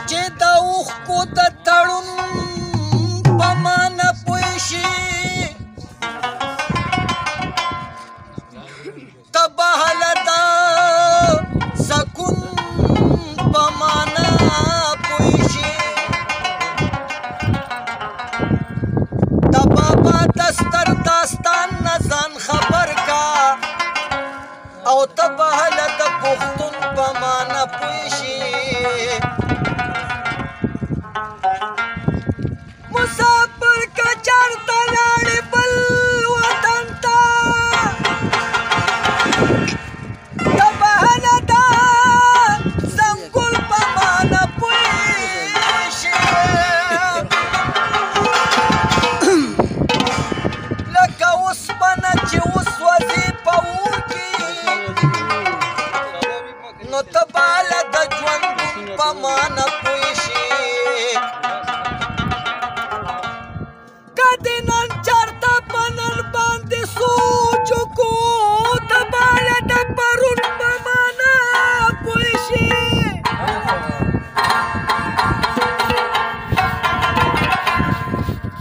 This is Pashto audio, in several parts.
چې د اوښکو د تړون په معنی پوه شي ته به هله د سکون په معنی پوه شي د بابا دستر داستان نه ځان خبر کا او ته به هله د پښتون په معنی پوه شي مسافر که چارته لاړې بل وطن ته ته به هله د زنګل په معنی پوه شي لکه اوسپنه چې وسوځي په اور کې نو ته به هله د ژوندون په معنی پوه شي که دې نن چېرته په نن باندې سوچ وکړو ته به هله د پرون په معنی پوه شي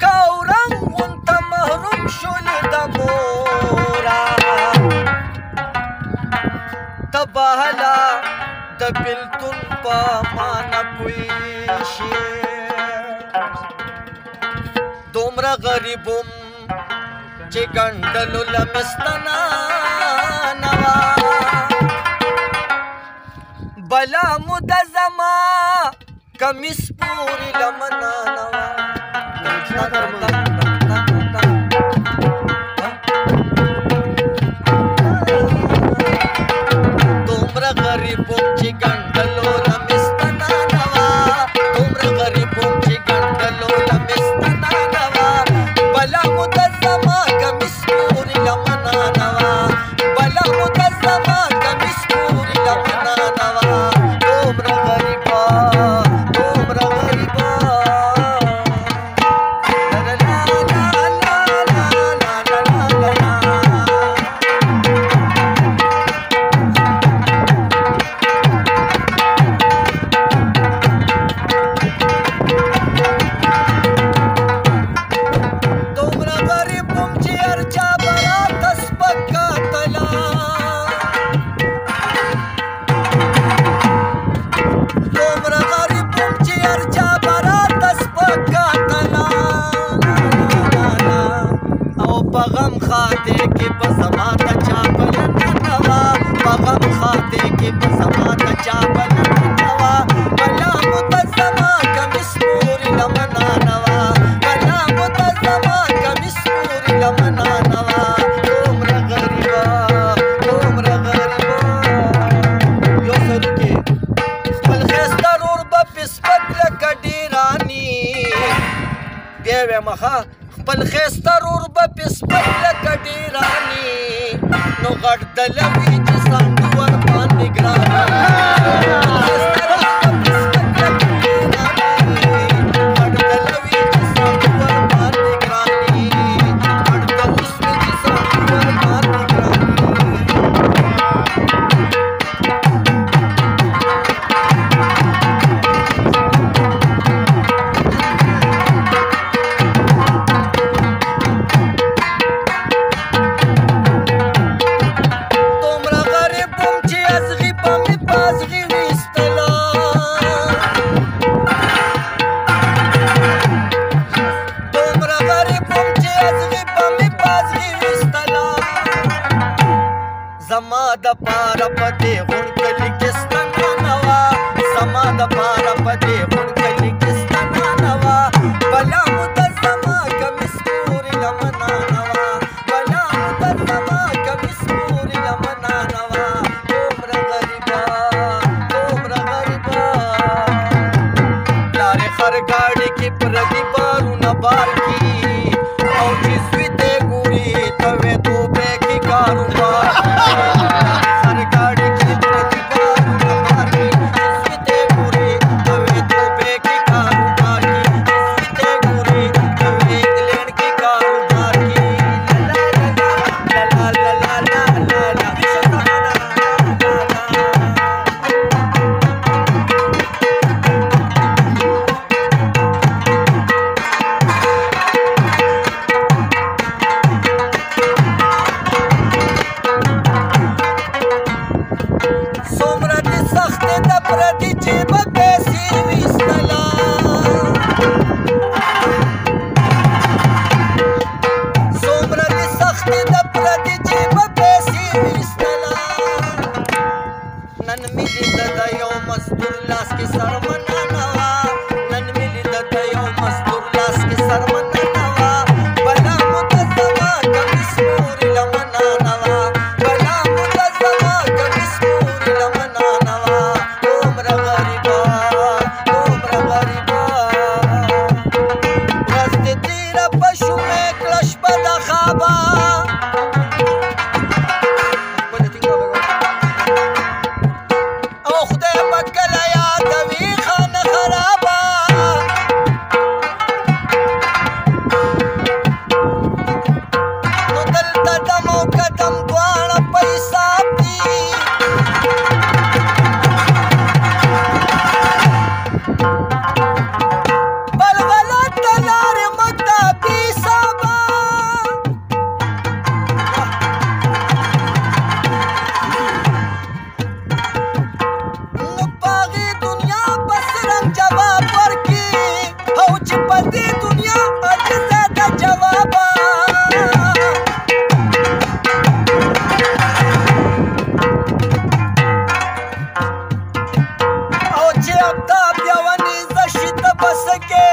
که اورنګ غونته محروم شولې د موره ته به هله د بېلتون په معنی پوه شي دومره غریب وم چې ګنډلو له مستنه نه وه بلا مو د زما کمیس پورې لمنه نه وه دومره غریب وم چې ګنډلو له مستنه نه وه دومره غریب وم چې ګنډلو له مستنه نه وه بلا مو د زما کمیس پورې لمنه نه وه بلا مو د زما کمیس پورې لمنه نه وه دومره غریبه دومره غریبه خاطر کې په زما ته چا بلنه نه وه په غم خاطر کې په زما ته چا بلنه نه وه بلا مو د زما کمیس پورې لمنه نه وه بلا مو د زما کمیس پورې لمنه نه وه دومره غریبه دومره غریبه یو سرو کې خپل ښایسته رور به پې سپک لکه ډېراني بیا یې وایم ښه خپل ښایسته رور به پې سپک لکه ډېراني نو غټ دلوي چې ساندو ورباندې ګرانه زما د پاره په دې غونډلې کې ستنه نه وه زما د پاره په دې غونډلې کې ستنه نه وه بلا مو د زما کمیس پورې لمنه نه وه بلا مو د زما کمیس پورې لمنه نه وه دومره غریبه دومره غریبه لارې خرګاډي کې پردي بارونه بار کي او چې سوی ته ګوري ته وې توبې کې کاروبار سخت د پردي جيب پیسې ویستلا څومره دې سخت د پردي جيب پیسې ویستلا نن مې لید د یو مزدور لاس کې سرمنه نوا نن مې لید د یو مزدور لاس کې سرمنه نوا بلا متزما کمیس مور لمنا نوا بلا متزما کمیس مور لمنا نوا عمر غریبا رست تیر پشو میں کلش بدا خوابا او خدای بکلا یادوی خان خرابا نو دلتا دمو قدم دوان پیساب دی بلغلا تلار مکتا پیسابا نو پاغی دنیا بس رنگ جواب ورکی او چی پدی دنیا عجزه دا جوابا او چی اقتاب یوانی زشت بسکے